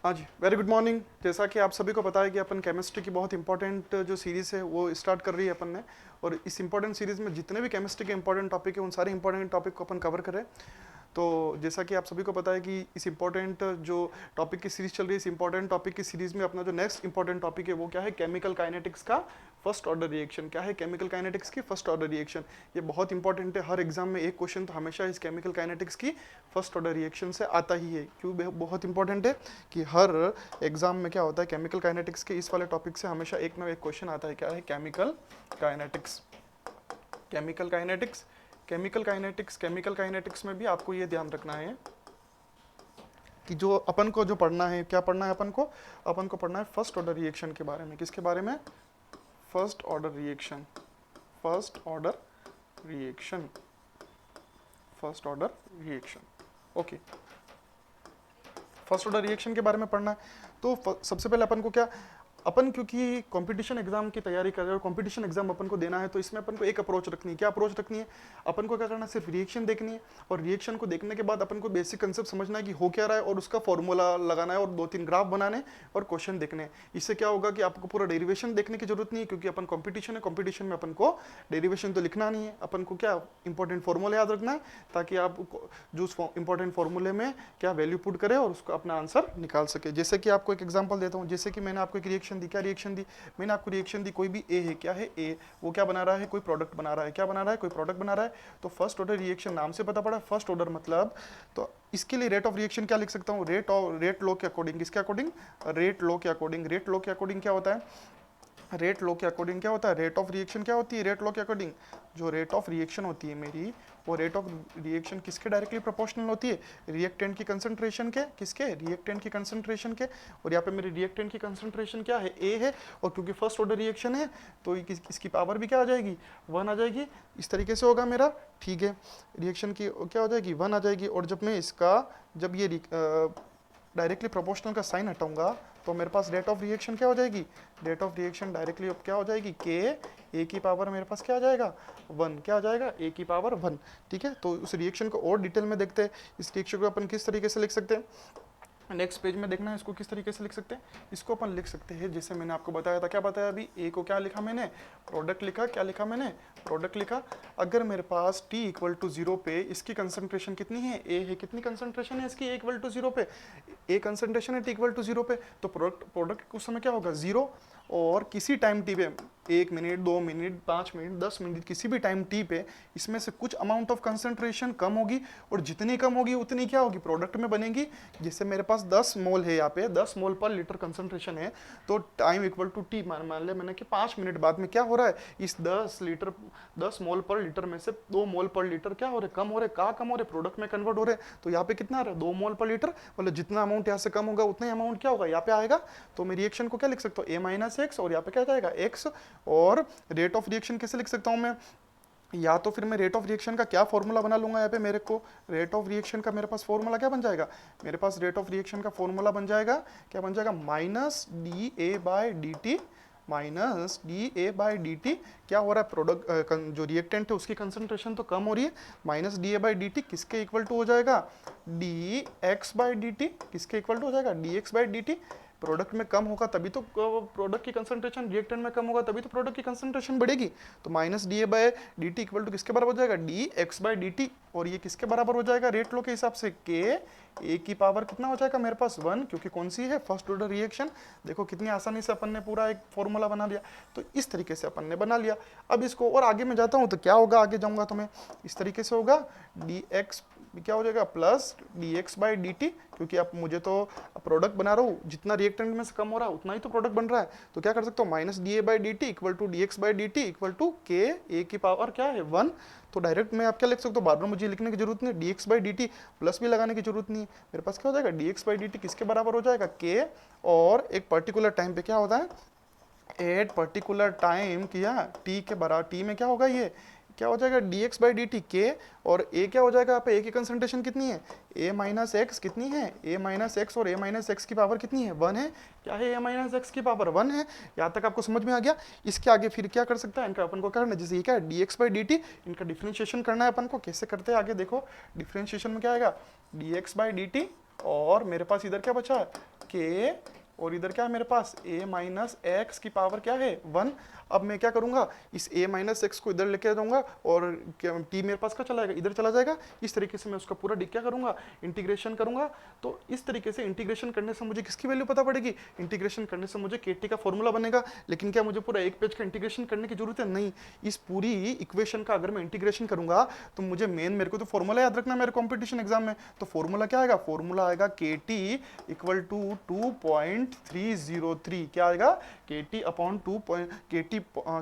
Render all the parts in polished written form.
हाँ जी, very good morning. जैसा कि आप सभी को पता है कि अपन केमिस्ट्री की बहुत इंपॉर्टेंट जो सीरीज़ है वो स्टार्ट कर रही है अपन ने। और इस इंपॉर्टेंट सीरीज़ में जितने भी केमिस्ट्री के इंपॉर्टेंट टॉपिक है उन सारे इंपॉर्टेंट टॉपिक को अपन कवर करें। तो जैसा कि आप सभी को पता है कि इस इंपॉर्टेंट जो टॉपिक की सीरीज चल रही है, इस इंपॉर्टेंट टॉपिक की सीरीज में अपना जो नेक्स्ट इंपॉर्टेंट टॉपिक है वो क्या है, केमिकल काइनेटिक्स का फर्स्ट ऑर्डर रिएक्शन। क्या है केमिकल काइनेटिक्स की फर्स्ट ऑर्डर रिएक्शन? ये बहुत इंपॉर्टेंट है, हर एग्जाम में एक क्वेश्चन तो हमेशा इस केमिकल काइनेटिक्स की फर्स्ट ऑर्डर रिएक्शन से आता ही है। क्यों बहुत इंपॉर्टेंट है कि हर एग्जाम में क्या होता है, केमिकल काइनेटिक्स के इस वाले टॉपिक से हमेशा एक ना एक क्वेश्चन आता है। क्या है chemical kinetics? Chemical kinetics chemical kinetics में भी आपको ये ध्यान रखना है कि जो अपन को जो पढ़ना है, क्या पढ़ना है अपन को पढ़ना है फर्स्ट ऑर्डर रिएक्शन के बारे में। किसके बारे में? First order reaction. First order reaction. First order reaction. Okay, first order reaction के बारे में पढ़ना है। तो सबसे पहले अपन को क्या, अपन क्योंकि कंपटीशन एग्जाम की तैयारी कर रहे हैं और कंपटीशन एग्जाम अपन को देना है, तो इसमें अपन को एक अप्रोच रखनी है। क्या अप्रोच रखनी है? अपन को क्या करना है, सिर्फ रिएक्शन देखनी है और रिएक्शन को देखने के बाद अपन को बेसिक कंसेप्ट समझना है कि हो क्या रहा है और उसका फॉर्मूला लगाना है और 2-3 ग्राफ बनाने और क्वेश्चन देखने हैं। इससे क्या होगा कि आपको पूरा डेरिवेशन देखने की जरूरत नहीं है, क्योंकि अपन कंपटीशन है, कंपटीशन में अपन को डेरिवेशन तो लिखना नहीं है। अपन को क्या इंपॉर्टेंट फॉर्मूला याद रखना है, ताकि आप जो उस इंपॉर्टेंट फॉर्मूले में क्या वैल्यू पुट करें और उसका अपना आंसर निकाल सके। जैसे कि आपको एक एग्जांपल देता हूँ। जैसे कि मैंने आपको एक रिएक्शन दी। क्या रिएक्शन दी? मैंने आपको रिएक्शन दी, कोई भी ए है। क्या है ए? वो क्या बना रहा है? कोई प्रोडक्ट बना रहा है। क्या बना रहा है? कोई प्रोडक्ट बना रहा है। तो फर्स्ट ऑर्डर रिएक्शन नाम से पता पड़ा, फर्स्ट ऑर्डर मतलब, तो इसके लिए रेट ऑफ रिएक्शन क्या लिख सकता हूँ? रेट लॉ के अकॉर्डिंग। किसके अकॉर्डिंग? रेट लॉ के अकॉर्डिंग। रेट लॉ के अकॉर्डिंग क्या होता है? रेट लॉ के अकॉर्डिंग क्या होता है? रेट ऑफ रिएक्शन क्या होती है रेट लॉ के अकॉर्डिंग? जो रेट ऑफ रिएक्शन होती है मेरी, वो रेट ऑफ रिएक्शन किसके डायरेक्टली प्रोपोर्शनल होती है? रिएक्टेंट की कंसंट्रेशन के। किसके? रिएक्टेंट की कंसंट्रेशन के। और यहाँ पे मेरी रिएक्टेंट की कंसंट्रेशन क्या है? ए है। और क्योंकि फर्स्ट ऑर्डर रिएक्शन है तो इसकी पावर भी क्या आ जाएगी? 1 आ जाएगी। इस तरीके से होगा मेरा, ठीक है। रिएक्शन की क्या हो जाएगी? 1 आ जाएगी। और जब मैं इसका, जब ये डायरेक्टली प्रोपोर्शनल का साइन हटाऊंगा तो मेरे पास रेट ऑफ रिएक्शन क्या हो जाएगी? रेट ऑफ रिएक्शन डायरेक्टली अब क्या हो जाएगी? के ए की पावर मेरे पास क्या आ जाएगा? 1। क्या आ जाएगा? ए की पावर 1। ठीक है, तो उस रिएक्शन को और डिटेल में देखते हैं। इस रिएक्शन को अपन किस तरीके से लिख सकते हैं, नेक्स्ट पेज में देखना है। इसको किस तरीके से लिख सकते हैं? इसको अपन लिख सकते हैं जैसे मैंने आपको बताया था। क्या बताया अभी? ए को क्या लिखा मैंने? प्रोडक्ट लिखा। क्या लिखा मैंने? प्रोडक्ट लिखा। अगर मेरे पास t इक्वल टू 0 पे इसकी कंसंट्रेशन कितनी है? ए है। कितनी कंसंट्रेशन है इसकी? ए इक्वल टू 0 पे। ए कंसंट्रेशन है t इक्वल टू 0 पे, तो प्रोडक्ट उस समय क्या होगा? 0। और किसी टाइम टी पे, 1 मिनट, 2 मिनट, 5 मिनट, 10 मिनट, किसी भी टाइम टी पे इसमें से कुछ अमाउंट ऑफ कंसंट्रेशन कम होगी, और जितनी कम होगी उतनी क्या होगी? प्रोडक्ट में बनेगी। जैसे मेरे पास 10 मोल है, यहाँ पे 10 मोल पर लीटर कंसंट्रेशन है, तो टाइम इक्वल टू टी मान ले मैंने कि 5 मिनट बाद में क्या हो रहा है? इस 10 मोल पर लीटर में से 2 मोल पर लीटर क्या हो रहे? कम हो रहे। कहाँ कम हो रहे? प्रोडक्ट में कन्वर्ट हो रहे। तो यहाँ पे कितना आ रहा है? 2 मोल पर लीटर। मतलब जितना अमाउंट यहाँ से कम होगा उतना ही अमाउंट क्या होगा? यहाँ पे आएगा। तो मैं रिएक्शन को क्या लिख सकता हूँ? ए माइनस एक्स, और यहाँ पे क्या जाएगा? एक्स। और रेट ऑफ रिएक्शन कैसे लिख सकता हूँ मैं? या तो फिर मैं रेट ऑफ रिएक्शन का क्या फॉर्मूला बना लूंगा यहाँ पे। मेरे को रेट ऑफ रिएक्शन का मेरे पास फॉर्मूला क्या बन जाएगा? मेरे पास रेट ऑफ रिएक्शन का फॉर्मूला बन जाएगा, क्या बन जाएगा? Minus d a by d T. Minus d a by d T. क्या हो रहा है? प्रोडक्ट जो रिएक्टेंट है उसकी कंसंट्रेशन तो कम हो रही है। Minus d a by d T किसके इक्वल टू हो जाएगा? D x by d T. किसके इक्वल टू हो जाएगा? D x by d T. Product में कम होगा तभी तो प्रोडक्ट की कंसंट्रेशन, रिएक्टेंट में कम होगा तभी तो प्रोडक्ट की कंसंट्रेशन बढ़ेगी। तो minus d a by d t equal to किसके बराबर हो जाएगा? D x by d t. और ये किसके बराबर हो जाएगा रेट लो के हिसाब से? के ए की पावर कितना हो जाएगा मेरे पास? 1, क्योंकि कौन सी है? First order reaction. देखो कितनी आसानी से अपन ने पूरा एक फॉर्मूला बना लिया। तो इस तरीके से अपन ने बना लिया। अब इसको और आगे में जाता हूँ तो क्या होगा? आगे जाऊंगा तो मैं इस तरीके से होगा, डी एक्स क्या हो जाएगा? Plus D x by d T, क्योंकि अब मुझे तो प्रोडक्ट बना रहा हूँ, जितना रिएक्टेंट में से कम हो रहा है उतना ही तो प्रोडक्ट बन रहा है। तो क्या कर सकता हूँ? Minus d a by d t equal to d x by d t equal to के ए की पावर क्या है? 1। तो डायरेक्ट मैं आप क्या लिख सकता हूँ? बार बार मुझे लिखने की जरूरत नहीं है। D x by d T plus भी लगाने की जरूरत नहीं है। मेरे पास क्या हो जाएगा? D x by d T किसके बराबर हो जाएगा? के। और एक पर्टिकुलर टाइम पे क्या होता है? एट पर्टिकुलर टाइम किया टी के बराबर, टी में क्या होगा? ये क्या हो जाएगा? D x by d T के। और ए क्या हो जाएगा? यहाँ पे ए की कंसंट्रेशन कितनी है? ए माइनस एक्स कितनी है? ए माइनस एक्स। और ए माइनस एक्स की पावर कितनी है? 1 है। क्या है? ए माइनस एक्स की पावर 1 है। यहाँ तक आपको समझ में आ गया? इसके आगे फिर क्या कर सकता है? इनका अपन को करना है, जैसे ये क्या है? D x by d T, इनका डिफ्रेंशिएशन करना है अपन को। कैसे करते हैं आगे देखो। डिफ्रेंशिएशन में क्या आएगा? D x by d t, और मेरे पास इधर क्या बचा है? के, और इधर क्या है मेरे पास a माइनस एक्स की पावर क्या है 1। अब मैं क्या करूंगा, इस a माइनस एक्स को इधर लेके जाऊंगा और t मेरे पास क्या चला जाएगा, इधर चला जाएगा। इस तरीके से मैं उसका पूरा क्या करूंगा, इंटीग्रेशन करूंगा। तो इस तरीके से इंटीग्रेशन करने से मुझे किसकी वैल्यू पता पड़ेगी, इंटीग्रेशन करने से मुझे kt का फॉर्मूला बनेगा। लेकिन क्या मुझे पूरा एक पेज का इंटीग्रेशन करने की जरूरत है, नहीं। इस पूरी इक्वेशन का अगर मैं इंटीग्रेशन करूंगा तो मुझे मेरे को तो फॉर्मूला याद रखना है मेरे कॉम्पिटिशन एग्जाम में। तो फॉर्मूला क्या आएगा, फॉर्मूला आएगा kt इक्वल टू 2.303। क्या आएगा, kt upon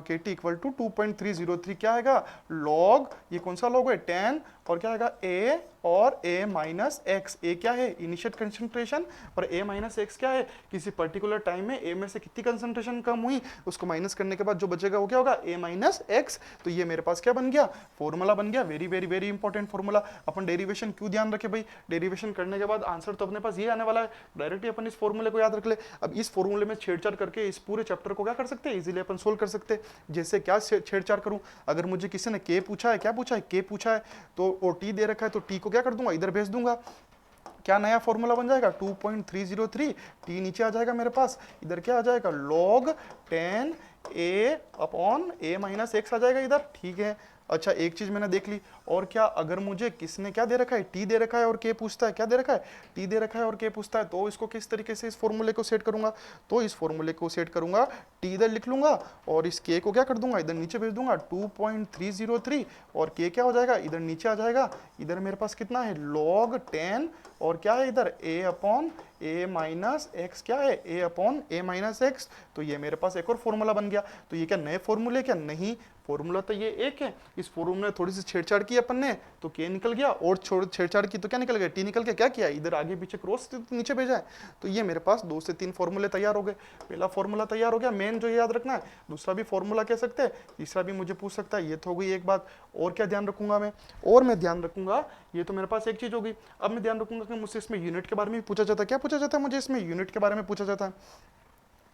kt equal to 2.303 क्या आएगा, लॉग, ये कौन सा लॉग है 10, और क्या आएगा a और a माइनस एक्स। a क्या है इनिशियल कंसंट्रेशन, और a माइनस एक्स क्या है किसी पर्टिकुलर टाइम में a में से कितनी कंसंट्रेशन कम हुई, उसको माइनस करने के बाद जो बचेगा वो क्या होगा, a माइनस एक्स। तो ये मेरे पास क्या बन गया, फॉर्मूला बन गया। Very very very important formula. अपन डेरिवेशन क्यों ध्यान रखे भाई, डेरिवेशन करने के बाद आंसर तो अपने पास ये आने वाला है, डायरेक्टली अपन इस फॉर्मूले को याद रख ले। अब इस फॉर्मूले में छेड़छाड़ करके इस पूरे चैप्टर को क्या कर सकते हैं, इजीली अपन सोल्व कर सकते हैं। जैसे क्या छेड़छाड़ करूं, अगर मुझे किसी ने k पूछा है, क्या पूछा है, k पूछा है, तो और t दे रखा है, तो t को क्या कर दूंगा, इधर भेज दूंगा। क्या नया फॉर्मूला बन जाएगा 2.303, t नीचे आ जाएगा मेरे पास, इधर क्या आ जाएगा log 10 a upon a minus x आ जाएगा इधर, ठीक है। अच्छा एक चीज मैंने देख ली, और क्या अगर मुझे किसने क्या दे रखा है, टी दे रखा है और के पूछता है, क्या दे रखा है, टी दे रखा है और के पूछता है, तो इसको किस तरीके से इस फॉर्मूले को सेट करूंगा, तो इस फॉर्मूले को सेट करूंगा, टी इधर लिख लूंगा और इस के को क्या कर दूंगा, इधर नीचे भेज दूंगा 2.303, और के क्या हो जाएगा, इधर नीचे आ जाएगा। इधर मेरे पास कितना है log 10, और क्या है इधर a upon a minus x, क्या है a upon a minus x. तो ये मेरे पास एक और फॉर्मूला बन गया। तो ये क्या नए फॉर्मूले, क्या नहीं, फॉर्मूला तो ये एक है। इस फॉर्मूले में थोड़ी सी छेड़छाड़ की अपन ने तो के निकल गया, और छेड़छाड़ की तो क्या निकल गया, टी निकल के क्या किया, इधर आगे पीछे क्रॉस नीचे भेजा है। तो ये मेरे पास 2 से 3 फॉर्मूले तैयार हो गए। पहला फॉर्मूला तैयार हो गया, मेन जो याद रखना है, दूसरा भी फॉर्मूला कह सकते हैं, तीसरा भी मुझे पूछ सकता है। ये तो हो गई एक बात। और क्या ध्यान रखूंगा मैं, और मैं ध्यान रखूंगा, ये तो मेरे पास एक चीज हो गई। अब मैं ध्यान रखूंगा कि मुझसे इसमें यूनिट के बारे में पूछा जाता है। क्या पूछा जाता है मुझे इसमें, यूनिट के बारे में पूछा जाता है।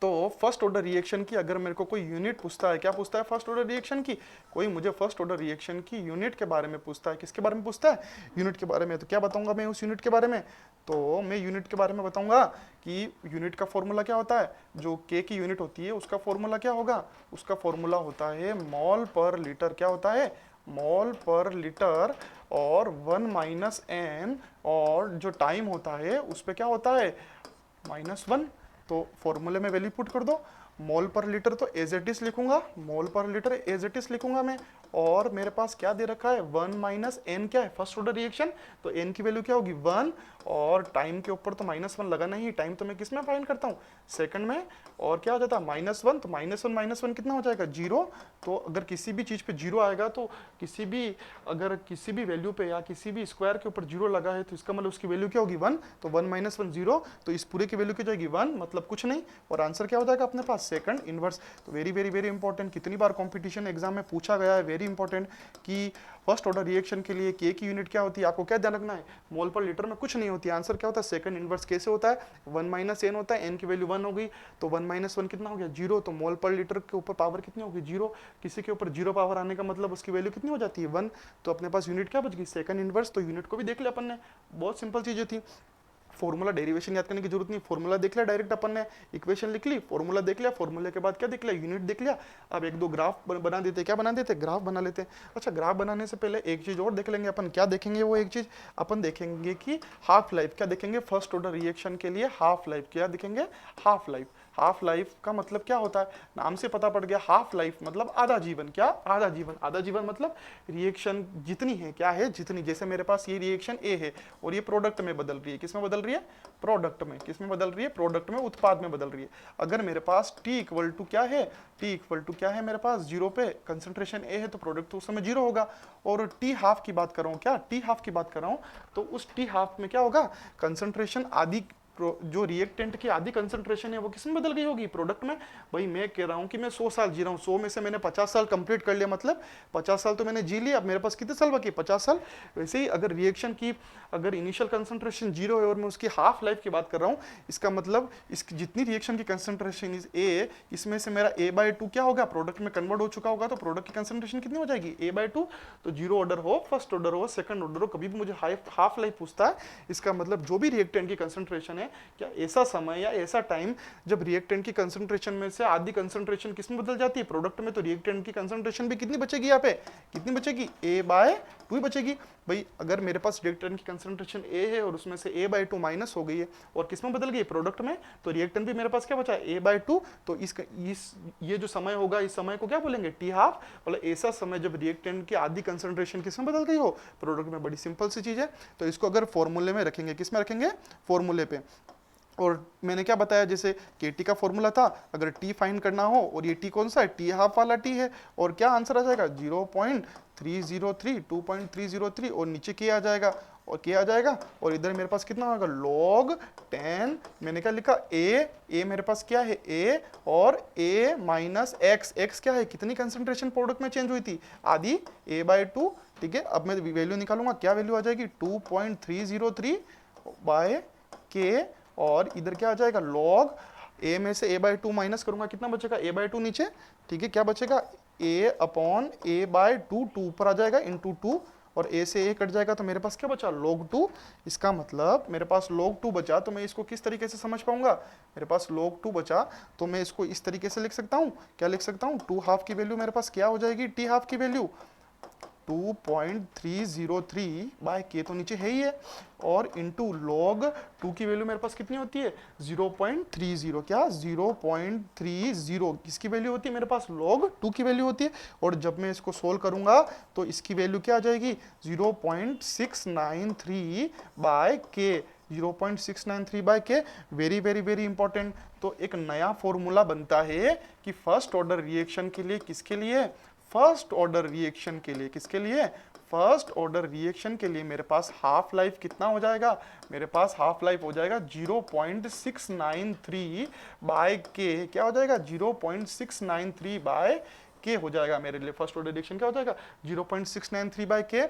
तो फर्स्ट ऑर्डर रिएक्शन की अगर मेरे को कोई यूनिट पूछता है, क्या पूछता है, फर्स्ट ऑर्डर रिएक्शन की, कोई मुझे फर्स्ट ऑर्डर रिएक्शन की यूनिट के बारे में पूछता है, किसके बारे में पूछता है, यूनिट के बारे में। तो क्या बताऊंगा मैं उस यूनिट के बारे में, तो मैं यूनिट के बारे में बताऊंगा कि यूनिट का फॉर्मूला क्या होता है, जो के की यूनिट होती है उसका फॉर्मूला क्या होगा, उसका फॉर्मूला होता है मॉल पर लीटर। क्या होता है, मॉल पर लीटर, और 1 माइनस एन, और जो टाइम होता है उस पर क्या होता है -1। तो फॉर्मूले में वैल्यू पुट कर दो, मोल पर लीटर तो एज इट इज लिखूंगा, मोल पर लीटर एज इट इज लिखूंगा मैं। और मेरे पास क्या दे रखा है 1 माइनस एन, क्या है फर्स्ट ऑर्डर रिएक्शन, तो एन की वैल्यू क्या होगी 1, और टाइम के ऊपर तो -1 लगाना ही, टाइम तो मैं किस में फाइंड करता हूँ, सेकंड में। और क्या हो जाता है -1, तो -1 कितना हो जाएगा 0। तो अगर किसी भी चीज पे 0 आएगा, तो अगर किसी भी वैल्यू पे या किसी भी स्क्वायर के ऊपर 0 लगा है, तो इसका मतलब उसकी वैल्यू क्या होगी 1। तो 1 - 1 0, तो इस पूरे की वैल्यू क्या जाएगी 1, मतलब कुछ नहीं। और आंसर क्या हो जाएगा अपने पास, सेकंड इनवर्स। तो वेरी वेरी वेरी इंपॉर्टेंट, कितनी बार कंपटीशन एग्जाम में पूछा गया है, वेरी इंपॉर्टेंट, कि फर्स्ट ऑर्डर रिएक्शन के लिए के की यूनिट क्या होती है, आपको क्या ध्यान रखना है, मोल पर लीटर में कुछ नहीं होती है। आंसर क्या होता है, सेकंड इनवर्स कैसे होता है, 1 माइनस एन होता है, एन की वैल्यू 1 हो गई, तो 1 - 1 कितना हो गया 0। तो मोल पर लीटर के ऊपर पावर कितनी होगी 0, किसी के ऊपर 0 पावर आने का मतलब उसकी वैल्यू कितनी हो जाती है 1। तो अपने पास यूनिट क्या बच गई, सेकंड इनवर्स। तो यूनिट को भी देख लिया अपन ने, बहुत सिंपल चीजें थी। फॉर्मूला डेरिवेशन याद करने की जरूरत नहीं, फॉर्मूला देख लिया डायरेक्ट अपन ने, इक्वेशन लिख ली, फॉर्मूला देख लिया, फॉर्मूले के बाद क्या देख लिया, यूनिट देख लिया। अब एक दो ग्राफ बना देते, क्या बना देते, ग्राफ बना लेते हैं। अच्छा ग्राफ बनाने से पहले एक चीज और देख लेंगे अपन, क्या देखेंगे वो एक चीज, अपन देखेंगे कि हाफ लाइफ, क्या देखेंगे फर्स्ट ऑर्डर रिएक्शन के लिए हाफ लाइफ, क्या देखेंगे हाफ लाइफ। हाफ लाइफ का मतलब क्या होता है, नाम से पता पड़ गया, हाफ लाइफ मतलब आधा जीवन। क्या, आधा जीवन। आधा जीवन मतलब रिएक्शन जितनी है, क्या है जितनी, जैसे मेरे पास ये रिएक्शन ए है और ये प्रोडक्ट में बदल रही है, किस में बदल रही है, प्रोडक्ट में। किस में बदल रही है, प्रोडक्ट में, उत्पाद में बदल रही है। अगर मेरे पास टी इक्वल टू क्या है, टी इक्वल टू क्या है मेरे पास 0 पे, कंसंट्रेशन ए है, तो प्रोडक्ट तो उस समय 0 होगा। और टी हाफ की बात कर रहा हूँ, क्या टी हाफ की बात कर रहा हूँ, तो उस टी हाफ में क्या होगा, कंसंट्रेशन आदि, जो रिएक्टेंट की आधी कंसंट्रेशन है वो किसमें बदल गई होगी, प्रोडक्ट में। भाई मैं कह रहा हूं कि मैं 100 साल जी रहा हूं, 100 में से मैंने 50 साल कंप्लीट कर लिया, मतलब 50 साल तो मैंने जी लिया, अब मेरे पास कितने साल बाकी, 50 साल। वैसे ही अगर रिएक्शन की अगर इनिशियल कंसंट्रेशन 0 है और मैं उसकी हाफ लाइफ की बात कर रहा हूं, इसका मतलब इसकी जितनी रिएक्शन की कंसंट्रेशन इज ए, इसमें से मेरा a/2 क्या होगा, प्रोडक्ट में कन्वर्ट हो चुका होगा, तो प्रोडक्ट की कंसंट्रेशन कितनी हो जाएगी a/2। तो 0 ऑर्डर हो, फर्स्ट ऑर्डर हो, सेकंड ऑर्डर हो, कभी भी मुझे हाफ लाइफ पूछता है, इसका मतलब जो भी रिएक्टेंट की कंसंट्रेशन है हैं, क्या ऐसा समय या ऐसा टाइम जब रिएक्टेंट की कंसंट्रेशन में से आधी कंसंट्रेशन किस में बदल जाती है, प्रोडक्ट में। तो रिएक्टेंट की कंसंट्रेशन भी कितनी बचेगी, यहाँ पे कितनी बचेगी, A/2 ही बचेगी। भाई अगर मेरे पास रिएक्टेंट की कंसंट्रेशन A है और उसमें से A/2 माइनस हो गई है और किस में बदल गई, प्रोडक्ट में, तो रिएक्टेंट भी मेरे पास क्या बचा है, A/2। तो इस ये जो समय होगा, इस समय को क्या बोलेंगे, T12। मतलब ऐसा समय जब रिएक्टेंट की आधी कंसंट्रेशन किस में बदल गई हो, प्रोडक्ट में। बड़ी सिंपल सी चीज है। तो इसको अगर फॉर्मूले में रखेंगे, किस में रखेंगे, फॉर्मूले पे। और मैंने क्या बताया, जैसे KT का फॉर्मूला था, अगर T फाइंड करना हो और ये T कौन सा है, T12 वाला T है, और क्या आंसर आ जाएगा 0.303, 2.303, और नीचे K आ जाएगा, और K आ जाएगा, और इधर मेरे पास कितना होगा, log 10, मैंने क्या लिखा, A मेरे पास क्या है, A, और A माइनस X, X क्या है, कितनी कंसंट्रेशन प्रोडक्ट में चेंज हुई थी, आधी, A/2। ठीक है, अब मैं वैल्यू निकालूंगा, क्या वैल्यू आ जाएगी, 2.303 बाय K, और इधर क्या आ जाएगा, log A में से A/2 माइनस करूंगा, कितना बचेगा, A/2 नीचे। ठीक है, क्या बचेगा, A/A/2, 2 ऊपर आ जाएगा, इंटू 2, और A से A कट जाएगा, तो मेरे पास क्या बचा, log 2। इसका मतलब मेरे पास log 2 बचा, तो मैं इसको किस तरीके से समझ पाऊंगा, मेरे पास log 2 बचा, तो मैं इसको इस तरीके से लिख सकता हूँ, क्या लिख सकता हूँ, 2/2 की वैल्यू मेरे पास क्या हो जाएगी, T12 की वैल्यू 2.303 बाय K, तो नीचे है ही है, और इंटू log 2 की वैल्यू मेरे पास कितनी होती है, 0.30, क्या 0.30, किसकी वैल्यू होती है मेरे पास, log 2 की वैल्यू होती है। और जब मैं इसको सोल्व करूंगा तो इसकी वैल्यू क्या आ जाएगी, 0.693 by K, 0.693 by K। Very very very important. तो एक नया फॉर्मूला बनता है कि फर्स्ट ऑर्डर रिएक्शन के लिए, किसके लिए, फर्स्ट ऑर्डर रिएक्शन के लिए, किसके लिए, फर्स्ट ऑर्डर रिएक्शन के लिए मेरे पास हाफ लाइफ कितना हो जाएगा, मेरे पास हाफ लाइफ हो जाएगा 0.693 बाय के, क्या हो जाएगा 0.693 बाय के हो जाएगा मेरे लिए। फर्स्ट ऑर्डर रिएक्शन क्या हो जाएगा 0.693 बाय के।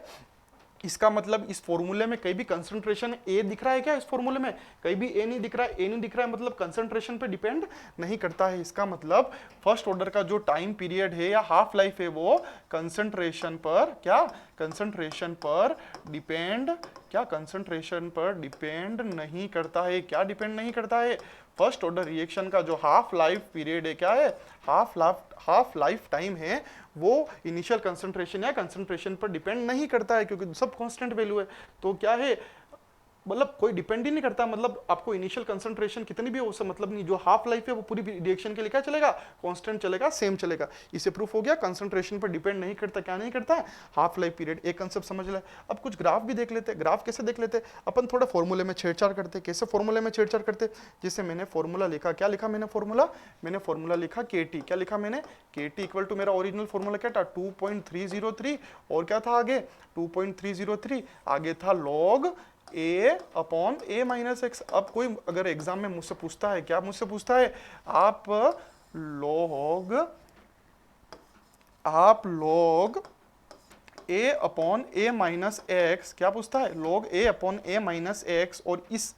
इसका मतलब इस फॉर्मूले में कहीं भी कंसंट्रेशन ए दिख रहा है क्या, इस फॉर्मूले में कहीं भी ए नहीं दिख रहा है, ए नहीं दिख रहा है मतलब कंसंट्रेशन पे डिपेंड नहीं करता है। इसका मतलब फर्स्ट ऑर्डर का जो टाइम पीरियड है या हाफ लाइफ है वो कंसंट्रेशन पर, क्या कंसंट्रेशन पर डिपेंड, क्या कंसंट्रेशन पर डिपेंड नहीं करता है। क्या डिपेंड नहीं करता है, फर्स्ट ऑर्डर रिएक्शन का जो हाफ लाइफ पीरियड है, क्या है, हाफ लाइफ टाइम है, वो इनिशियल कंसंट्रेशन या कंसंट्रेशन पर डिपेंड नहीं करता है, क्योंकि सब कांस्टेंट वैल्यू है। तो क्या है, मतलब कोई डिपेंड ही नहीं करता, मतलब आपको इनिशियल कंसंट्रेशन कितनी भी हो उससे मतलब नहीं, जो हाफ लाइफ है वो पूरी रिएक्शन के लिए क्या चलेगा, कांस्टेंट चलेगा, सेम चलेगा। इससे प्रूफ हो गया कंसंट्रेशन पर डिपेंड नहीं करता। क्या नहीं करता है, हाफ लाइफ पीरियड। एक कंसेप्ट समझ ले। अब कुछ ग्राफ भी देख लेते हैं। ग्राफ कैसे देख लेते हैं अपन, थोड़ा फॉर्मूले में छेड़छाड़ करते। कैसे फॉर्मूले में छेड़छाड़ करते, जैसे मैंने फॉर्मूला लिखा, क्या लिखा मैंने फॉर्मूला लिखा KT। क्या लिखा मैंने, KT इक्वल टू, मेरा ओरिजिनल फॉर्मूला क्या था 2.303, और क्या था आगे 2.303, आगे था log A/A माइनस एक्स। अब कोई अगर एग्जाम में मुझसे पूछता है, क्या मुझसे पूछता है, आप log A/A माइनस एक्स, क्या पूछता है, log A/A माइनस एक्स, और इस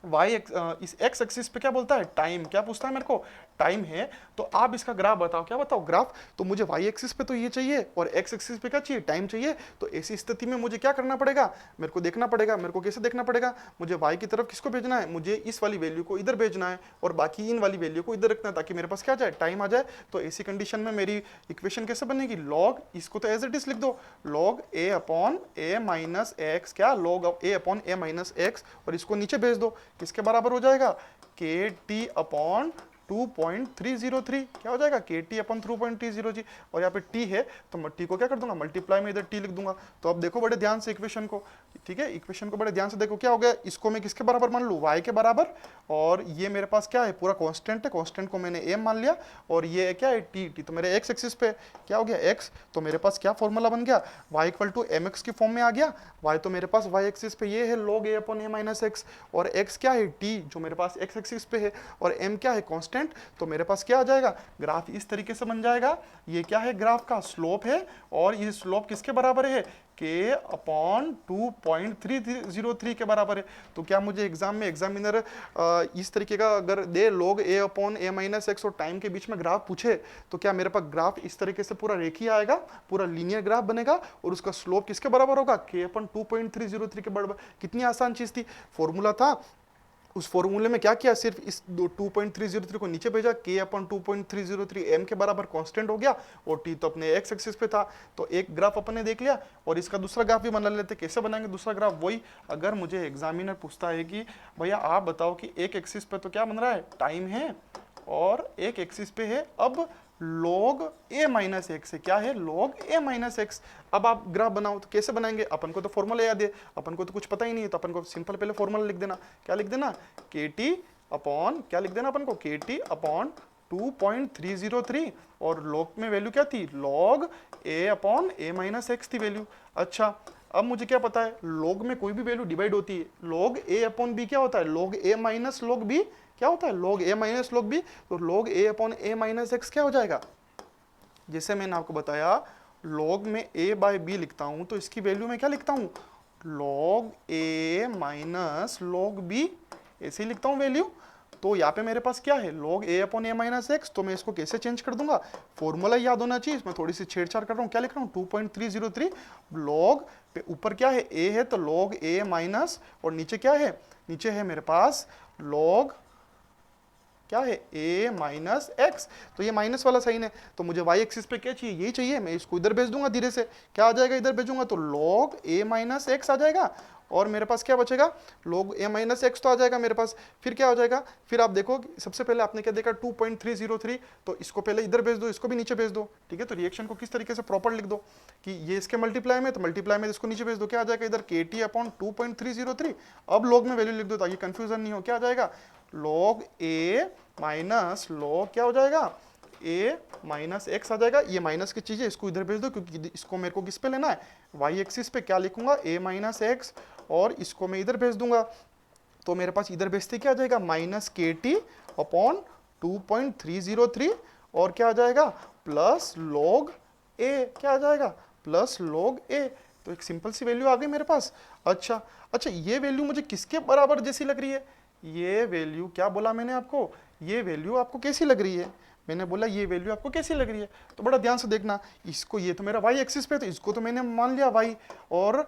इस x एक्सिस पे क्या बोलता है, टाइम। क्या पूछता है मेरे को, टाइम है। तो आप इसका ग्राफ बताओ, क्या बताओ ग्राफ। तो मुझे y एक्सिस पे तो ये चाहिए और x एक्सिस पे क्या चाहिए, टाइम चाहिए। तो ऐसी स्थिति में मुझे क्या करना पड़ेगा, मेरे को देखना पड़ेगा, मेरे को कैसे देखना पड़ेगा, मुझे y की तरफ किसको भेजना है, मुझे इस वाली वैल्यू को इधर भेजना है, और बाकी इन वाली वैल्यू को इधर रखना है, ताकि मेरे पास क्या आ जाए, टाइम आ जाए। तो ऐसी कंडीशन में मेरी इक्वेशन कैसे बनेगी, log, इसको तो एज इट इज लिख दो, log A/A माइनस एक्स, क्या log A/A माइनस एक्स, और इसको नीचे भेज दो, किसके बराबर हो जाएगा, KT/2.303, क्या हो जाएगा KT/2.303, और यहाँ पे T है तो मैं T को क्या कर दूंगा, मल्टीप्लाई में इधर T लिख दूंगा। तो अब देखो बड़े ध्यान से इक्वेशन को, ठीक है, इक्वेशन को बड़े ध्यान से देखो, क्या हो गया, इसको मैं किसके बराबर मान लूँ, y के बराबर, और ये मेरे पास क्या है, पूरा कांस्टेंट है, कांस्टेंट को मैंने m मान लिया, और ये क्या है t तो मेरे x एक्सिस पे क्या हो गया x। तो मेरे पास क्या फॉर्मूला बन गया, y इक्वल टू mx की फॉर्म में आ गया। y तो मेरे पास y एक्सिस पे ये है log A/A माइनस एक्स, और x क्या है t जो मेरे पास x एक्सिस पे है, और m क्या है कांस्टेंट। तो मेरे पास क्या आ जाएगा, ग्राफ इस तरीके से बन जाएगा। ये क्या है, ग्राफ का स्लोप है, और ये स्लोप किसके बराबर है, K/2.303 के बराबर है। तो क्या मुझे एग्जाम में एग्जामिनर इस तरीके का अगर दे, log A/A माइनस एक्स और टाइम के बीच में ग्राफ पूछे, तो क्या मेरे पास ग्राफ इस तरीके से पूरा रेखीय आएगा, पूरा लीनियर ग्राफ बनेगा, और उसका स्लोप किसके बराबर होगा, K/2.303 के बराबर। कितनी आसान चीज थी, फॉर्मूला था उस फॉर्मूले में क्या किया, सिर्फ इस 2.303 को नीचे भेजा, k अपन 2.303 m के बराबर कांस्टेंट हो गया, और t तो अपने x एक्सिस पे था। तो एक ग्राफ अपन ने देख लिया, और इसका दूसरा ग्राफ भी बना लेते। कैसे बनाएंगे दूसरा ग्राफ? वही, अगर मुझे एग्जामिनर पूछता है कि भैया आप बताओ कि एक एक्सिस पे तो क्या बन रहा है, टाइम है, और एक एक्सिस पे है अब log a माइनस एक्स है, क्या है, log a माइनस एक्स। अब आप ग्राफ बनाओ, तो कैसे बनाएंगे? अपन को तो फॉर्मूला याद है, अपन को तो कुछ पता ही नहीं है, तो अपन को सिंपल पहले फॉर्मूला लिख देना। क्या लिख देना? kt अपॉन, क्या लिख देना अपन को, kt अपॉन 2.303, और log में वैल्यू क्या थी, log a upon a minus x थी वैल्यू। अच्छा, अब मुझे क्या पता है, log में कोई भी वैल्यू डिवाइड होती है, log a अपॉन b क्या होता है, log a minus log b क्या होता है, log a minus log b। तो log a upon a minus x क्या हो जाएगा, जैसे मैंने आपको बताया log में a बाय b लिखता हूं, तो इसकी वैल्यू में क्या लिखता हूं, log a minus log b, ऐसे ही लिखता हूं वैल्यू। तो यहाँ पे मेरे पास क्या है, log a upon a minus x. तो मैं इसको कैसे चेंज कर दूंगा, फॉर्मूला याद होना चाहिए, इसमें थोड़ी सी छेड़छाड़ कर रहा हूँ। क्या लिख रहा हूँ, 2.303 log पे ऊपर क्या है, a है, तो log a माइनस, और नीचे क्या है, नीचे है मेरे पास log क्या है, a माइनस एक्स। तो ये माइनस वाला साइन है, तो मुझे y एक्सिस पे क्या चाहिए, यही चाहिए। मैं इसको इधर भेज दूंगा धीरे से, क्या आ जाएगा, इधर भेजूंगा तो log a माइनस एक्स आ जाएगा, और मेरे पास क्या बचेगा, log a माइनस एक्स तो आ जाएगा मेरे पास। फिर क्या हो जाएगा, फिर आप देखो सबसे पहले आपने क्या देखा 2.303, तो इसको पहले इधर भेज दो, इसको भी नीचे भेज दो, ठीक है। तो रिएक्शन को किस तरीके से प्रॉपर लिख दो कि ये इसके मल्टीप्लाई में, तो मल्टीप्लाई में इसको नीचे भेज दो, क्या आ जाएगा इधर, kt अपॉन 2.303। अब log में वैल्यू लिख दो ताकि कंफ्यूजन नहीं हो, क्या आ जाएगा, log a माइनस log क्या हो जाएगा, a माइनस एक्स आ जाएगा। ये माइनस की चीज़ है, इसको इधर भेज दो, क्योंकि इसको मेरे को किस पे लेना है, y एक्सिस पे। क्या लिखूंगा, a माइनस एक्स, और इसको मैं इधर भेज दूंगा, तो मेरे पास इधर भेजते क्या आ जाएगा, माइनस kt अपॉन 2.303, और क्या आ जाएगा, प्लस log a, क्या आ जाएगा, प्लस log a। तो एक सिंपल सी वैल्यू आ गई मेरे पास। अच्छा अच्छा, ये वैल्यू मुझे किसके बराबर जैसी लग रही है, ये वैल्यू, क्या बोला मैंने आपको, ये वैल्यू आपको कैसी लग रही है, मैंने बोला ये वैल्यू आपको कैसी लग रही है। तो बड़ा ध्यान से देखना, इसको, ये तो मेरा y एक्सिस पे, तो इसको तो मैंने मान लिया y, और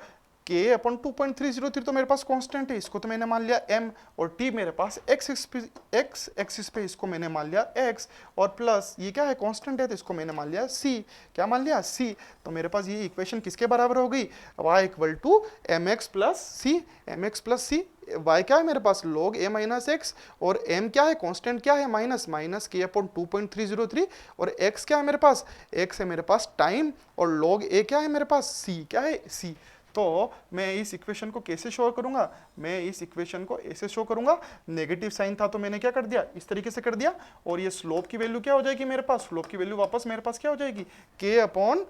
k अपन 2.303 तो मेरे पास कांस्टेंट है, इसको तो मैंने मान लिया m, और t मेरे पास x एक्सिस पे, इसको मैंने मान लिया x, और प्लस ये क्या है, कांस्टेंट है, तो इसको मैंने मान लिया c। क्या मान लिया, c। तो मेरे पास ये इक्वेशन किसके बराबर हो गई, y equal to mx plus c, mx plus c। y क्या है मेरे पास, log a माइनस एक्स, और m क्या है, कांस्टेंट क्या है, माइनस k अपॉन 2.303, और x क्या है मेरे पास, x है मेरे पास टाइम, और log a क्या है मेरे पास, c, क्या है, c। तो मैं इस इक्वेशन को कैसे शो करूंगा, मैं इस इक्वेशन को ऐसे शो करूंगा, नेगेटिव साइन था तो मैंने क्या कर दिया, इस तरीके से कर दिया, और ये स्लोप की वैल्यू क्या हो जाएगी मेरे पास, स्लोप की वैल्यू वापस मेरे पास क्या हो जाएगी, k अपॉन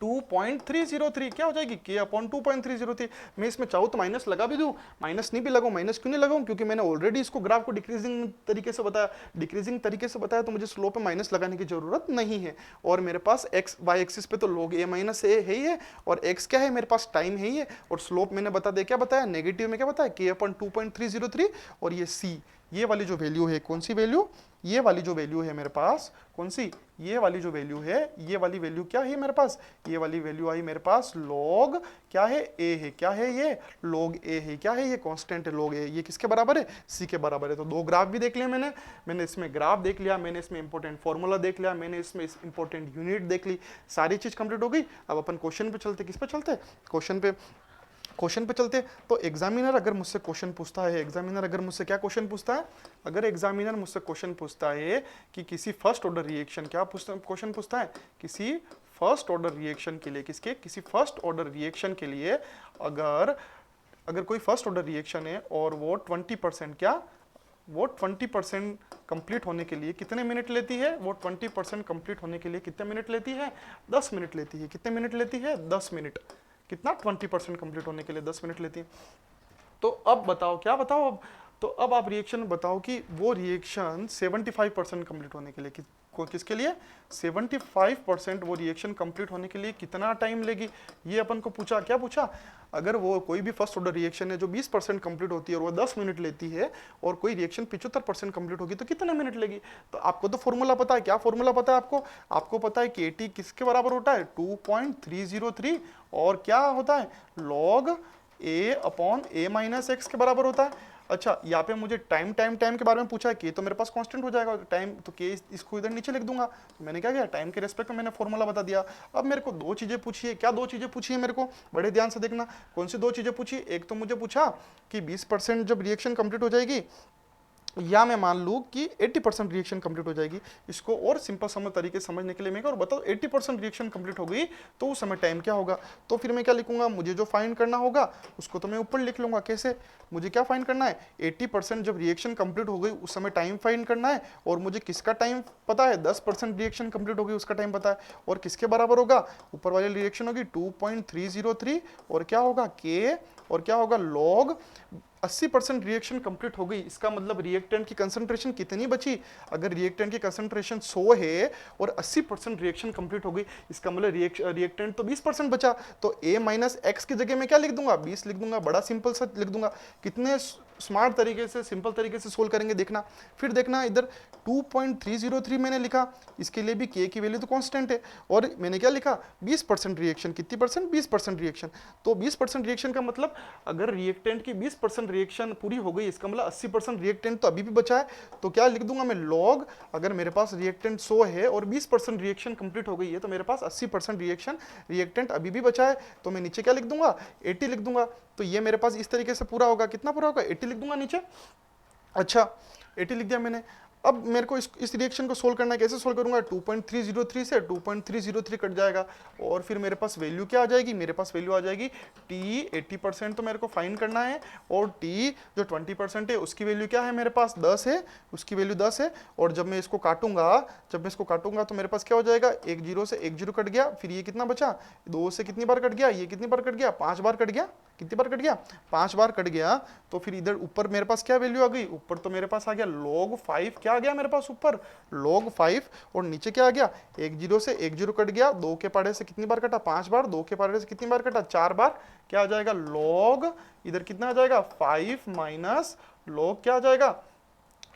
2.303, क्या हो जाएगी, k अपॉन 2.303। मैं इसमें चाहूँ तो माइनस लगा भी दूँ, माइनस नहीं भी लगाऊँ, माइनस क्यों नहीं लगाऊँ, क्योंकि मैंने ऑलरेडी इसको ग्राफ को डिक्रीजिंग तरीके से बताया, डिक्रीजिंग तरीके से बताया, तो मुझे स्लोप पे माइनस लगाने की जरूरत नहीं है। और मेरे पास एक्स वाई एक्सिस पे तो log a माइनस ए है ही है, और एक्स क्या है मेरे पास, टाइम है ही है, और स्लोप मैंने बता दे क्या बताया, नेगेटिव में क्या बताया, k अपॉन 2.303, और ये c, ये वाली जो वैल्यू है, कौन सी वैल्यू, ये वाली जो वैल्यू है मेरे पास, कौन सी, ये वाली जो वैल्यू है, ये वाली वैल्यू क्या है मेरे पास, ये वाली वैल्यू आई मेरे पास log क्या है, a है, क्या है ये, log a है, क्या है ये, कांस्टेंट है log a। ये किसके बराबर है, c के बराबर है। तो दो ग्राफ भी देख लिए मैंने इसमें ग्राफ देख लिया, मैंने इसमें इंपॉर्टेंट फॉर्मूला देख लिया, मैंने इसमें इंपॉर्टेंट यूनिट देख ली, सारी चीज कंप्लीट हो गई। अब अपन क्वेश्चन पे चलते, किस पे चलते, क्वेश्चन पे चलते। तो एग्जामिनर अगर मुझसे क्वेश्चन पूछता है, एग्जामिनर अगर मुझसे क्या क्वेश्चन पूछता है, अगर एग्जामिनर मुझसे क्वेश्चन पूछता है कि किसी फर्स्ट ऑर्डर रिएक्शन, क्या क्वेश्चन पूछता है, किसी फर्स्ट ऑर्डर रिएक्शन के लिए, किसके, किसी फर्स्ट ऑर्डर रिएक्शन के लिए, अगर कोई फर्स्ट ऑर्डर रिएक्शन है और वो 20% क्या, वो 20% कंप्लीट होने के लिए कितने मिनट लेती है, वो 20% कंप्लीट होने के लिए कितने मिनट लेती है, 10 मिनट लेती है। कितने मिनट लेती है, 10 मिनट। कितना, 20% कंप्लीट होने के लिए 10 मिनट लेती है। तो अब बताओ, क्या बताओ अब, तो अब आप रिएक्शन बताओ कि वो रिएक्शन 75% कंप्लीट होने के लिए किसके लिए, 75% वो रिएक्शन कंप्लीट होने के लिए कितना टाइम लेगी, ये अपन को पूछा। क्या पूछा, अगर वो कोई भी फर्स्ट ऑर्डर रिएक्शन है जो 20% कंप्लीट होती है और वो 10 मिनट लेती है, और कोई रिएक्शन 75% कंप्लीट होगी तो कितने मिनट लेगी। तो आपको तो फॉर्मूला पता है, क्या फॉर्मूला पता है आपको पता है कि kt किसके बराबर होता है, 2.303, और क्या होता है, log a upon a minus x के बराबर होता है। अच्छा, यहाँ पे मुझे टाइम के बारे में पूछा है, के तो मेरे पास कांस्टेंट हो जाएगा, टाइम तो के इसको इधर नीचे लिख दूंगा। तो मैंने क्या किया, टाइम के रेस्पेक्ट में मैंने फॉर्मूला बता दिया। अब मेरे को दो चीजें पूछी है, क्या दो चीजें पूछी है मेरे को, बड़े ध्यान से देखना। कौन सी दो चीजें पूछी? एक तो मुझे पूछा कि 20% जब रिएक्शन कंप्लीट हो जाएगी, या मैं मान लूँ कि 80% रिएक्शन कंप्लीट हो जाएगी। इसको और सिंपल तरीके से समझने के लिए मैं और बताओ 80% रिएक्शन कंप्लीट हो गई तो उस समय टाइम क्या होगा। तो फिर मैं क्या लिखूंगा, मुझे जो फाइंड करना होगा उसको तो मैं ऊपर लिख लूंगा। कैसे? मुझे क्या फाइंड करना है, 80% जब रिएक्शन कंप्लीट हो गई उस समय टाइम फाइंड करना है, और मुझे किसका टाइम पता है, 10% रिएक्शन कंप्लीट हो गई उसका टाइम पता है, और किसके बराबर होगा, ऊपर वाली रिएक्शन होगी 2.303, और क्या होगा के, और क्या होगा लॉग 80% रिएक्शन कंप्लीट हो गई। इसका मतलब रिएक्टेंट की कंसंट्रेशन कितनी बची, अगर रिएक्टेंट की कंसंट्रेशन 100 है और 80% रिएक्शन कंप्लीट हो गई, इसका मतलब रिएक्टेंट तो 20% बचा। तो a माइनस एक्स की जगह मैं क्या लिख दूंगा, 20 लिख दूंगा। बड़ा सिंपल सा लिख दूंगा। कितने स्मार्ट तरीके से, सिंपल तरीके से सोल्व करेंगे, देखना। फिर देखना इधर 2.303 मैंने लिखा, इसके लिए भी k की वैल्यू तो कांस्टेंट है, और मैंने क्या लिखा 20% रिएक्शन, कितनी परसेंट, 20% रिएक्शन। तो 20% रिएक्शन का मतलब अगर रिएक्टेंट की 20% रिएक्शन पूरी हो गई, इसका मतलब 80% रिएक्टेंट तो अभी भी बचा है। तो क्या लिख दूंगा मैं, लॉग, अगर मेरे पास रिएक्टेंट 100 है और 20% रिएक्शन कंप्लीट हो गई है तो मेरे पास 80% रिएक्टेंट अभी भी बचा है, तो मैं नीचे क्या लिख दूंगा, 80 लिख दूंगा। तो ये मेरे पास इस तरीके से पूरा होगा। कितना पूरा होगा, 80 लिख दूंगा नीचे। अच्छा, 80 लिख दिया मैंने। अब मेरे को इस रिएक्शन को सोल्व करना है, कैसे सोल्व करूंगा, 2.303 से 2.303 कट जाएगा, और फिर मेरे पास वैल्यू क्या आ जाएगी, मेरे पास वैल्यू आ जाएगी t 80% तो मेरे को फाइंड करना है, और t जो 20% है उसकी वैल्यू क्या है मेरे पास, 10 है, उसकी वैल्यू 10 है। और जब मैं इसको काटूंगा तो मेरे पास क्या हो जाएगा, एक जीरो से एक जीरो कट गया, फिर ये कितना बचा, 2 से कितनी बार कट गया, ये कितनी बार कट गया, 5 बार कट गया। कितनी बार कट गया, 5 बार कट गया। तो फिर इधर ऊपर मेरे पास क्या वैल्यू आ गई, ऊपर तो मेरे पास आ गया log 5, क्या आ गया मेरे पास ऊपर, log 5, और नीचे क्या आ गया, एक जीरो से एक जीरो कट गया, 2 के पाड़े से कितनी बार कटा, 5 बार, 2 के पाड़े से कितनी बार कटा, 4 बार। क्या आ जाएगा, log, इधर कितना आ जाएगा 5 माइनस log क्या आ जाएगा,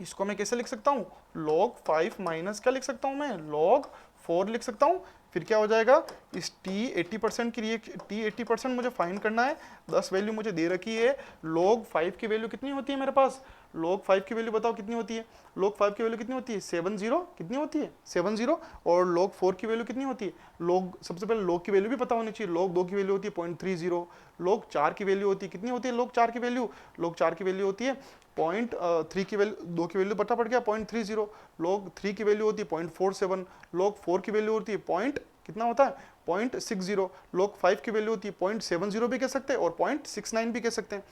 इसको मैं कैसे लिख सकता हूँ, log 5 माइनस क्या लिख सकता हूँ मैं, log 4 लिख सकता हूँ। फिर क्या हो जाएगा, इस t 80% की t 80% मुझे फाइंड करना है, 10 वैल्यू मुझे दे रखी है। log 5 की वैल्यू कितनी होती है मेरे पास, log 5 की वैल्यू बताओ कितनी होती है, log 5 की वैल्यू कितनी होती है, 70, कितनी होती है 70, और log 4 की वैल्यू कितनी होती है, log, सबसे पहले log की वैल्यू भी पता होनी चाहिए, log 2 की वैल्यू होती है 0.30, log 4 की वैल्यू होती है, कितनी होती है log 4 की वैल्यू, log 4 की वैल्यू होती है 0.3 की वैल्यू, 2 की वैल्यू बटा पड़ गया 0.30, log 3 की वैल्यू होती है 0.47, log 4 की वैल्यू होती है पॉइंट कितना होता है 0.60, log 5 की वैल्यू होती है 0.70 भी कह सकते हैं और 0.69 भी कह सकते हैं।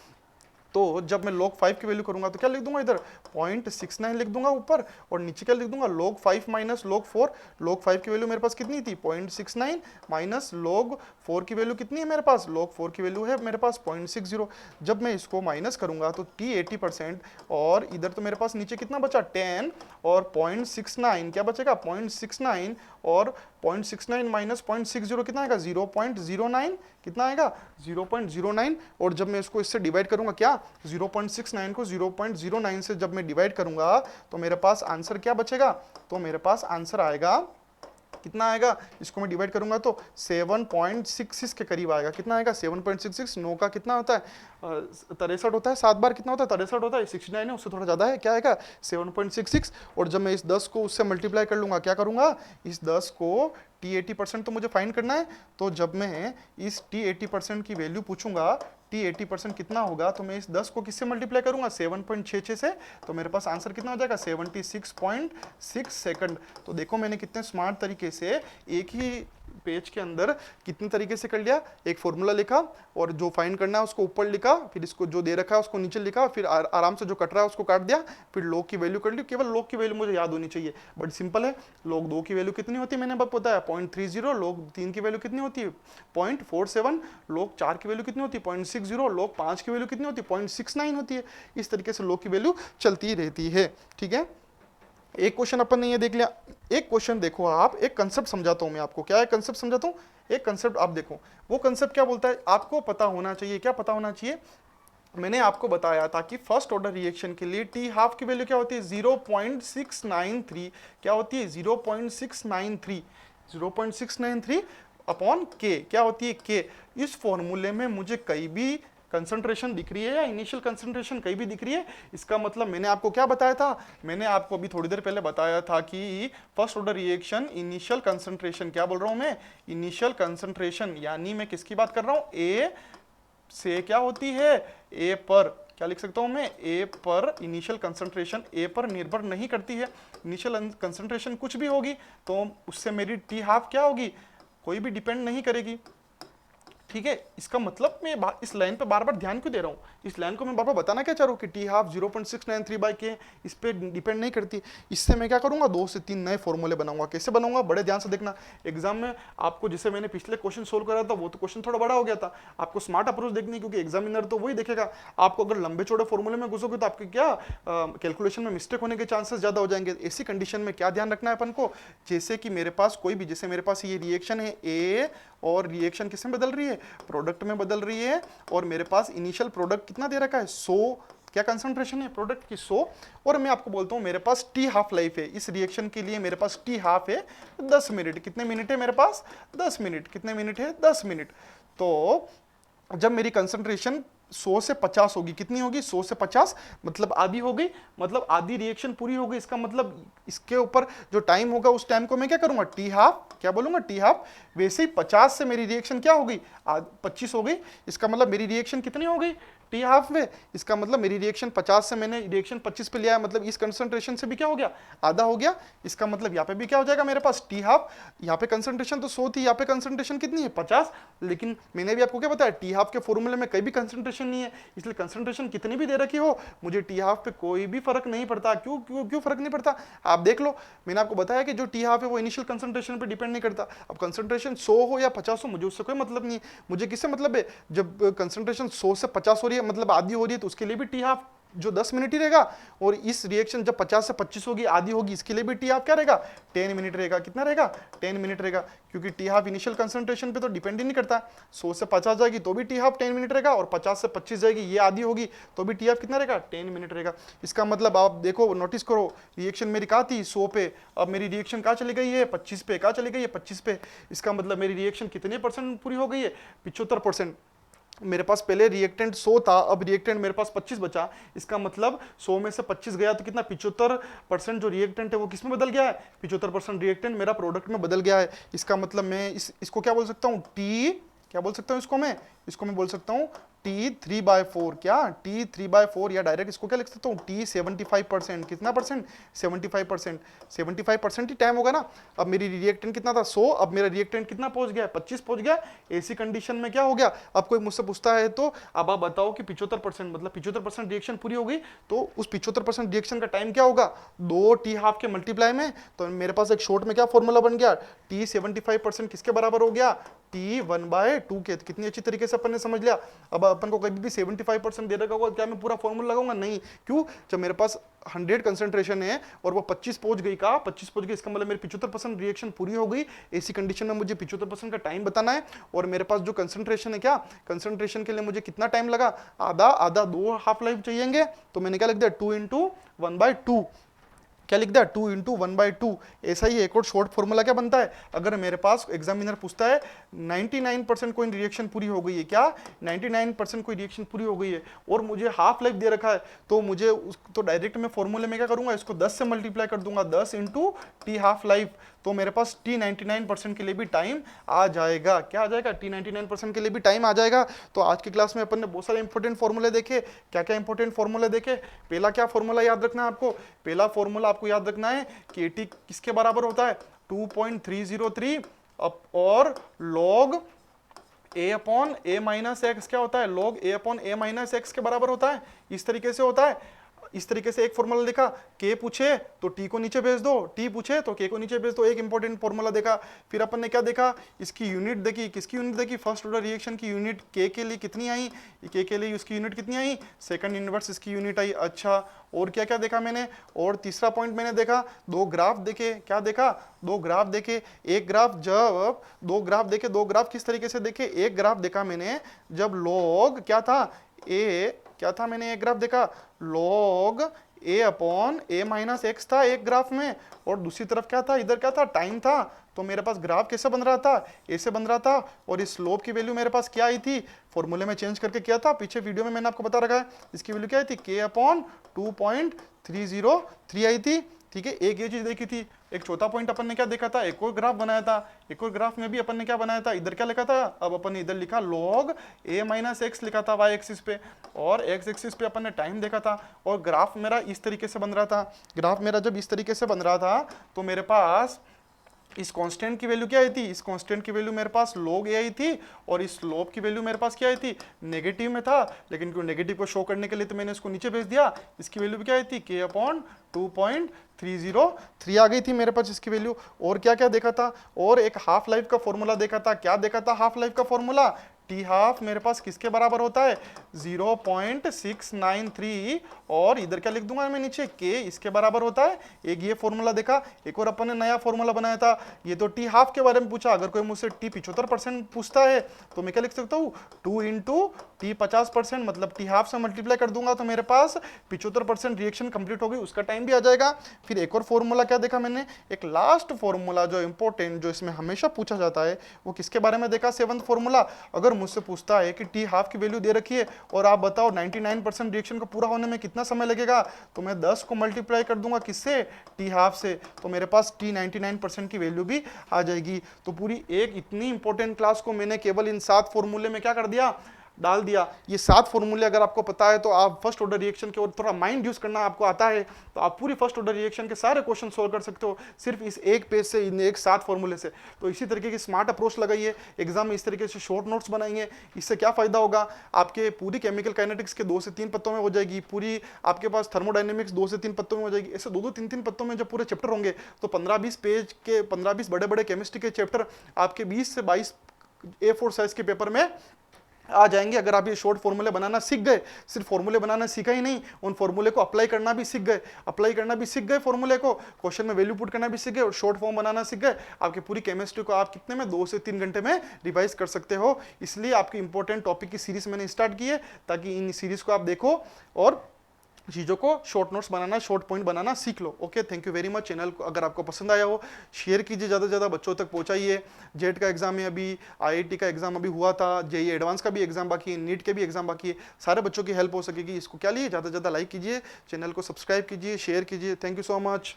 तो जब मैं log 5 की वैल्यू करूंगा तो क्या लिख दूंगा, इधर 0.69 लिख दूंगा ऊपर, और नीचे क्या लिख दूंगा, log 5 माइनस log 4। log 5 की वैल्यू मेरे पास कितनी थी 0.69 माइनस log 4 की वैल्यू कितनी है मेरे पास, log 4 की वैल्यू है मेरे पास 0.60। जब मैं इसको माइनस करूंगा तो t 80%, और इधर तो मेरे पास नीचे कितना बचा 10, और 0.69 क्या बचेगा 0.69, और 0.69 माइनस 0.60 कितना आएगा 0.09, कितना आएगा 0.09। और जब मैं इसको इससे डिवाइड करूंगा, क्या 0.69 को 0.09 से जब मैं डिवाइड करूंगा तो मेरे पास आंसर क्या बचेगा, तो मेरे पास आंसर आएगा, कितना आएगा, इसको मैं डिवाइड करूंगा तो 7.66 के करीब आएगा। कितना आएगा 7.66, 9 का कितना होता है 63 होता है, 7 बार कितना होता है 63 होता है, 69 है, उससे थोड़ा ज्यादा है, क्या आएगा 7.66। और जब मैं इस 10 को उससे मल्टीप्लाई कर लूंगा, क्या करूंगा, इस 10 को t 80% तो मुझे फाइंड करना है, तो जब मैं इस t 80% की वैल्यू पूछूंगा, t 80% कितना होगा, तो मैं इस 10 को किससे मल्टीप्लाई करूंगा 7.66 से, तो मेरे पास आंसर कितना हो जाएगा 76.6 सेकंड। तो देखो मैंने कितने स्मार्ट तरीके से एक ही पेज के अंदर कितने तरीके से कर लिया, एक फॉर्मूला लिखा और जो फाइंड करना है उसको ऊपर लिखा, फिर इसको जो दे रखा है उसको नीचे लिखा, फिर आराम से जो कट रहा है उसको काट दिया, फिर log की वैल्यू कर ली। केवल log की वैल्यू मुझे याद होनी चाहिए, बट सिंपल है। log 2 की वैल्यू कितनी होती है मैंने अब बताया 0.30, log 3 की वैल्यू कितनी होती है 0.47, log 4 की वैल्यू कितनी होती है 0.60, log 5 की वैल्यू कितनी होती है 0.69 होती है। इस तरीके से log की वैल्यू चलती रहती है, ठीक है। एक क्वेश्चन अपन ने ये देख लिया। एक क्वेश्चन देखो आप, एक कंसेप्ट समझाता हूं मैं आपको। क्या है कंसेप्ट समझाता हूं, एक कंसेप्ट आप देखो। वो कंसेप्ट क्या बोलता है, आपको पता होना चाहिए, क्या पता होना चाहिए, मैंने आपको बताया था कि फर्स्ट ऑर्डर रिएक्शन के लिए टी हाफ की वैल्यू क्या होती है 0.693, क्या होती है 0.693, 0.693 अपॉन के, क्या होती है के। इस फॉर्मूले में मुझे कहीं भी कंसंट्रेशन दिख रही है या इनिशियल कंसंट्रेशन कहीं भी दिख रही है, इसका मतलब मैंने आपको क्या बताया था, मैंने आपको अभी थोड़ी देर पहले बताया था कि first order reaction initial concentration, क्या बोल रहा हूं मैं, इनिशियल कंसंट्रेशन, यानी मैं किसकी बात कर रहा हूं, ए से क्या होती है, ए पर, क्या लिख सकता हूं मैं, ए पर इनिशियल कंसंट्रेशन ए पर निर्भर नहीं करती है। इनिशियल कंसंट्रेशन कुछ भी होगी तो उससे मेरी टी हाफ क्या होगी, कोई भी डिपेंड नहीं करेगी। ठीक है, इसका मतलब मैं इस लाइन पे बार बार ध्यान क्यों दे रहा हूँ, इस लाइन को मैं बार बार बताना क्या चाह रहा हूँ कि टी हाफ 0.693/k इस पे डिपेंड नहीं करती। इससे मैं क्या करूंगा, 2 से 3 नए फॉर्मूले बनाऊंगा। कैसे बनाऊंगा, बड़े ध्यान से देखना। एग्जाम में आपको, जैसे मैंने पिछले क्वेश्चन सोल्व करा था वो तो क्वेश्चन थोड़ा बड़ा हो गया था, आपको स्मार्ट अप्रोच देखनी, क्योंकि एग्जामिनर तो वही देखेगा। आपको अगर लंबे चौड़े फॉर्मूले में घुसोगे तो आपके क्या कैलकुलेशन में मिस्टेक होने के चांसेस ज्यादा हो जाएंगे। ऐसी कंडीशन में क्या ध्यान रखना है अपन को, जैसे कि मेरे पास कोई भी, जैसे मेरे पास ये रिएक्शन है ए, और रिएक्शन किस में बदल रही है, प्रोडक्ट में बदल रही है, और मेरे पास इनिशियल प्रोडक्ट कितना दे रखा है, 100, क्या कंसंट्रेशन है प्रोडक्ट की, 100, और मैं आपको बोलता हूं मेरे पास टी हाफ लाइफ है इस रिएक्शन के लिए, मेरे पास टी हाफ है 10 मिनट। कितने मिनट है मेरे पास, 10 मिनट। कितने मिनट है, 10 मिनट। तो जब मेरी कंसंट्रेशन 100 से 50 होगी, कितनी होगी, 100 से 50, मतलब आधी हो गई, मतलब आधी रिएक्शन पूरी हो गई। इसका मतलब इसके ऊपर जो टाइम होगा उस टाइम को मैं क्या करूंगा, टी हाफ, क्या बोलूंगा, टी हाफ। वैसे ही 50 से मेरी रिएक्शन क्या हो गई, 25 हो गई। इसका मतलब मेरी रिएक्शन कितनी हो गई, टी हाफ में। इसका मतलब मेरी रिएक्शन 50 से मैंने रिएक्शन 25 पे लिया है, मतलब इस कंसंट्रेशन से भी क्या हो गया, आधा हो गया। इसका मतलब यहाँ पे भी क्या हो जाएगा मेरे पास, टी हाफ। यहाँ पे कंसंट्रेशन तो 100 थी, यहाँ पे कंसंट्रेशन कितनी है, 50। लेकिन मैंने भी आपको क्या बताया, टी हाफ के फॉर्मूले में कहीं भी कंसंट्रेशन नहीं है, इसलिए कंसंट्रेशन कितनी भी दे रखी हो मुझे टी हाफ पे कोई भी फर्क नहीं पड़ता। क्यों क्यों क्यों फर्क नहीं पड़ता, आप देख लो। मैंने आपको बताया कि जो टी हाफ है वो इनिशियल कंसंट्रेशन पे डिपेंड नहीं करता। अब कंसंट्रेशन 100 हो या 50 हो मुझे उससे कोई मतलब नहीं है। मुझे किससे मतलब है, जब कंसंट्रेशन 100 से 50 हो रही है, मतलब आधी हो रही है, तो उसके लिए भी टी हाफ जो 10 मिनट ही रहेगा। और इस रिएक्शन जब 50 से 25 होगी, आधी होगी, इसके लिए भी टी हाफ क्या रहेगा, 10 मिनट रहेगा। कितना रहेगा, 10 मिनट रहेगा, क्योंकि टी हाफ इनिशियल कंसंट्रेशन पे तो डिपेंड ही नहीं करता। 100 से 50 जाएगी तो भी टी हाफ 10 मिनट रहेगा, और 50 से 25 जाएगी, ये आधी होगी, तो भी टी हाफ कितना रहेगा, 10 मिनट रहेगा। इसका मतलब आप देखो, नोटिस करो, रिएक्शन मेरी कहाँ थी, 100 पे, अब मेरी रिएक्शन कहाँ चली गई है, 25 पे। कहाँ चली गई है, 25 पे। इसका मतलब मेरी रिएक्शन कितने % पूरी हो गई है, 75%। मेरे पास पहले रिएक्टेंट 100 था, अब रिएक्टेंट मेरे पास 25 बचा। इसका मतलब 100 में से 25 गया तो कितना, 75% जो रिएक्टेंट है वो किस में बदल गया है, 75% रिएक्टेंट मेरा प्रोडक्ट में बदल गया है। इसका मतलब मैं इसको क्या बोल सकता हूँ, टी, क्या बोल सकता हूँ इसको मैं बोल सकता हूँ T3/4। क्या, T3/4, या डायरेक्ट इसको क्या लिख सकता हूँ, T 75%। कितना परसेंट, 75%। 75% ही टाइम होगा ना। अब मेरी रिएक्टेंट कितना था, 100, अब मेरा रिएक्टेंट कितना पहुंच गया, 25 पहुंच गया। ऐसी कंडीशन में क्या हो गया, अब कोई मुझसे पूछता है तो अब आप बताओ कि 75%, मतलब 75% रिएक्शन पूरी हो गई, तो उस 75% रिएक्शन का टाइम क्या होगा, 2 टी हाफ के मल्टीप्लाई में। तो मेरे पास एक शॉर्ट में क्या फॉर्मूला बन गया, T 75% किसके बराबर हो गया, T 1/2 के। कितनी अच्छी तरीके से अपन ने समझ लिया। अब अपन को कभी भी 75% दे रखा होगा, क्या मैं पूरा फॉर्मूला लगाऊंगा, नहीं। क्यों, जब मेरे पास 100 कंसंट्रेशन है और वो 25 पहुंच गई, का 25 पहुंच गई, इसका मतलब मेरी 75% रिएक्शन पूरी हो गई। ऐसी कंडीशन में मुझे 75% का टाइम बताना है, और मेरे पास जो कंसंट्रेशन है, क्या कंसंट्रेशन के लिए मुझे कितना टाइम लगा, आधा आधा, 2 हाफ लाइफ चाहिए। तो मैंने क्या लिख दिया, 2 × 1/2। क्या लिख दिया, 2 × 1/2। ऐसा ही एक और शॉर्ट फॉर्मूला क्या बनता है, अगर मेरे पास एग्जामिनर पूछता है 99% कोई रिएक्शन पूरी हो गई है, क्या 99% कोई रिएक्शन पूरी हो गई है, और मुझे हाफ लाइफ दे रखा है, तो मुझे तो डायरेक्ट मैं फॉर्मूले में क्या करूंगा, इसको 10 से मल्टीप्लाई कर दूंगा, 10 × टी हाफ लाइफ। तो मेरे पास T 99% के लिए भी टाइम आ जाएगा। क्या आ जाएगा, T 99% के लिए भी टाइम आ जाएगा। तो आज की क्लास में अपन ने बहुत सारे इंपॉर्टेंट फॉर्मूले देखे। क्या क्या इंपॉर्टेंट फॉर्मूले देखे, पहला क्या फॉर्मूला याद रखना है आपको, पहला फॉर्मूला आपको याद रखना है कि AT किसके बराबर होता है, 2.303 और log A/A-x क्या होता है, log A/A-x के बराबर होता है। इस तरीके से होता है। इस तरीके से एक फॉर्मूला देखा, के पूछे तो टी को नीचे भेज दो, टी पूछे तो के को नीचे भेज दो, एक इंपॉर्टेंट फॉर्मूला देखा। फिर अपन ने क्या देखा, इसकी यूनिट देखी, किसकी यूनिट देखी, फर्स्ट ऑर्डर रिएक्शन की यूनिट के लिए कितनी आई, के लिए उसकी यूनिट कितनी आई, सेकंड इनवर्स इसकी यूनिट आई। अच्छा, और क्या क्या देखा मैंने, और तीसरा पॉइंट मैंने देखा, 2 ग्राफ देखे। क्या देखा, 2 ग्राफ देखे। एक ग्राफ, जब 2 ग्राफ देखे, 2 ग्राफ किस तरीके से देखे, एक ग्राफ देखा मैंने जब लॉग क्या था, क्या था, मैंने एक ग्राफ देखा log a upon a minus x था एक ग्राफ में, और दूसरी तरफ क्या था, इधर क्या था, टाइम था। तो मेरे पास ग्राफ कैसे बन रहा था, ए से बन रहा था, और इस स्लोप की वैल्यू मेरे पास क्या आई थी, फॉर्मूले में चेंज करके किया था, पीछे वीडियो में मैंने आपको बता रखा है। इसकी वैल्यू क्या आई थी, k अपॉन 2.303 आई थी। ठीक है, एक ये चीज देखी थी। एक चौथा पॉइंट अपन ने क्या देखा था, एक और ग्राफ बनाया था। एक और ग्राफ में भी अपन ने क्या बनाया था, इधर क्या लिखा था, अब अपन ने इधर लिखा log a माइनस एक्स लिखा था y एक्सिस पे, और x एक्सिस पे अपन ने टाइम देखा था। और ग्राफ मेरा इस तरीके से बन रहा था। ग्राफ मेरा जब इस तरीके से बन रहा था तो मेरे पास इस कांस्टेंट की वैल्यू क्या आई थी, इस कांस्टेंट की वैल्यू मेरे पास log a आई थी, और इस स्लोप की वैल्यू मेरे पास क्या आई थी, नेगेटिव में था। लेकिन क्यों, नेगेटिव को शो करने के लिए तो मैंने इसको नीचे भेज दिया। इसकी वैल्यू भी क्या आई थी, k अपॉन 2.303 आ गई थी मेरे पास इसकी वैल्यू। और क्या क्या देखा था, और एक हाफ लाइफ का फॉर्मूला देखा था। क्या देखा था हाफ लाइफ का फॉर्मूला, टी हाफ मेरे पास किसके बराबर होता है, 0.693, और इधर क्या लिख दूंगा मैं नीचे, के इसके बराबर होता है। एक ये फॉर्मूला देखा। एक और अपन ने नया फॉर्मूला बनाया था, ये तो टी हाफ के बारे में पूछा। अगर कोई मुझसे टी 75% पूछता है तो मैं क्या लिख सकता हूँ, 2 इंटू टी 50%, मतलब टी हाफ से मल्टीप्लाई कर दूंगा तो मेरे पास 75% रिएक्शन कंप्लीट हो गई, उसका टाइम भी आ जाएगा। फिर एक और फॉर्मूला क्या देखा मैंने, एक लास्ट फॉर्मूला जो इंपॉर्टेंट, जो इसमें हमेशा पूछा जाता है, वो किसके बारे में देखा, 7th फॉर्मूला। अगर मुझसे पूछता है कि टी हाफ की वैल्यू दे रखी है और आप बताओ 99% रिएक्शन को पूरा होने में कितना समय लगेगा, तो मैं 10 को मल्टीप्लाई कर दूंगा किससे, टी हाफ से, तो मेरे पास टी 99% की वैल्यू भी आ जाएगी। तो पूरी एक इतनी इंपॉर्टेंट क्लास को मैंने केवल इन 7 फॉर्मूले में क्या कर दिया, डाल दिया। ये 7 फॉर्मूले अगर आपको पता है तो आप फर्स्ट ऑर्डर रिएक्शन के और थोड़ा माइंड यूज करना आपको आता है तो आप पूरी फर्स्ट ऑर्डर रिएक्शन के सारे क्वेश्चन सोल्व कर सकते हो सिर्फ इस एक पेज से, इन एक 7 फॉर्मूले से। तो इसी तरीके की स्मार्ट अप्रोच लगाइए, एग्जाम में इस तरीके से शॉर्ट नोट्स बनाइए। इससे क्या फायदा होगा, आपके पूरी केमिकल काइनेटिक्स के 2 से 3 पत्तों में हो जाएगी, पूरी आपके पास थर्मोडायनेमिक्स 2 से 3 पत्तों में हो जाएगी। ऐसे 2-2 3-3 पत्तों में जब पूरे चैप्टर होंगे तो 15-20 पेज के 15-20 बड़े बड़े केमिस्ट्री के चैप्टर आपके 20 से 22 A4 साइज के पेपर में आ जाएंगे। अगर आप ये शॉर्ट फॉर्मूले बनाना सीख गए, सिर्फ फॉर्मूले बनाना सीखा ही नहीं, उन फॉर्मूले को अप्लाई करना भी सीख गए, फॉर्मूले को क्वेश्चन में वैल्यू पुट करना भी सीख गए, और शॉर्ट फॉर्म बनाना सीख गए, आपकी पूरी केमिस्ट्री को आप कितने में 2 से 3 घंटे में रिवाइज कर सकते हो। इसलिए आपकी इंपॉर्टेंट टॉपिक की सीरीज मैंने स्टार्ट की है ताकि इन सीरीज को आप देखो और चीज़ों को शॉर्ट नोट्स बनाना, शॉर्ट पॉइंट बनाना सीख लो। Okay, thank you very much. Channel को अगर आपको पसंद आया हो शेयर कीजिए, ज़्यादा से ज़्यादा बच्चों तक पहुंचाइए। जेट का एग्जाम है अभी, आईआईटी का एग्जाम अभी हुआ था, जेईई एडवांस का भी एग्जाम बाकी है, नीट के भी एग्जाम बाकी है, सारे बच्चों की हेल्प हो सकेगी। इसको क्या लिए ज़्यादा से ज़्यादा लाइक कीजिए, चैनल को सब्सक्राइब कीजिए, शेयर कीजिए। Thank you so much.